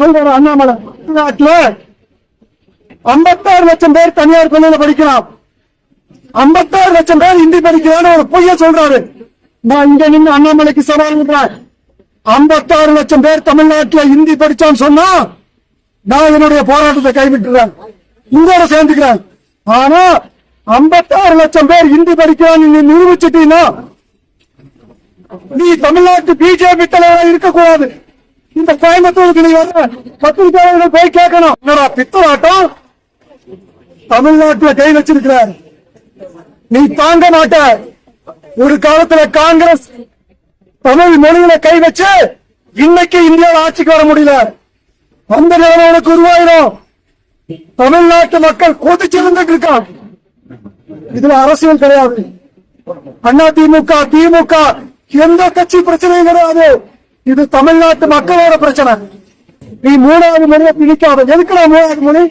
சொல்றாரு அண்ணாமலை. நாட்டுல 56 லட்சம் பேர் தனியார் பள்ளியில படிக்கலாம், 56 லட்சம் பேர் ஹிந்தி படிக்கிறான்னு ஒரு பொய்ய சொல்றாரு. நான் இங்க நின்று அண்ணாமலைக்கு சவால் விடுறேன். 56 லட்சம் பேர் தமிழ்நாட்டுல ஹிந்தி படிச்சான்னு சொன்னா நான் என்னுடைய போராட்டத்தை கைவிட்டுறேன், உங்களோட சேர்ந்துக்கிறேன். ஆனா 56 லட்சம் பேர் ஹிந்தி படிக்கிறான்னு நீ நிரூபிச்சிட்டீங்கன்னா நீ தமிழ்நாட்டு பிஜேபி தலைவராக இருக்கக்கூடாது. இந்த கோயம்புத்தூருக்கு நீ வர பத்திரிகையாளர்கள் போய் கேட்கணும், என்னடா பித்தலாட்டம் தமிழ்நாட்டுல கை வச்சிருக்கிறார், நீ தாங்க மாட்ட. ஒரு காலத்துல காங்கிரஸ் தமிழ் மொழியில கை வச்சு இன்னைக்கு இந்தியாவில் ஆட்சிக்கு வர முடியல. அந்த நிலைமை உனக்கு உருவாயிரும். தமிழ்நாட்டு மக்கள் கொதிச்சிருந்துட்டு இருக்கான். இதுல அரசியல் கிடையாது. அண்ணா திமுக திமுக எந்த கட்சி பிரச்சனையும் கிடையாது. இது தமிழ்நாட்டு மக்களோட பிரச்சனை. நீ 3வது மொழியை பிடிக்காத. எதுக்குடா 3வது மொழி?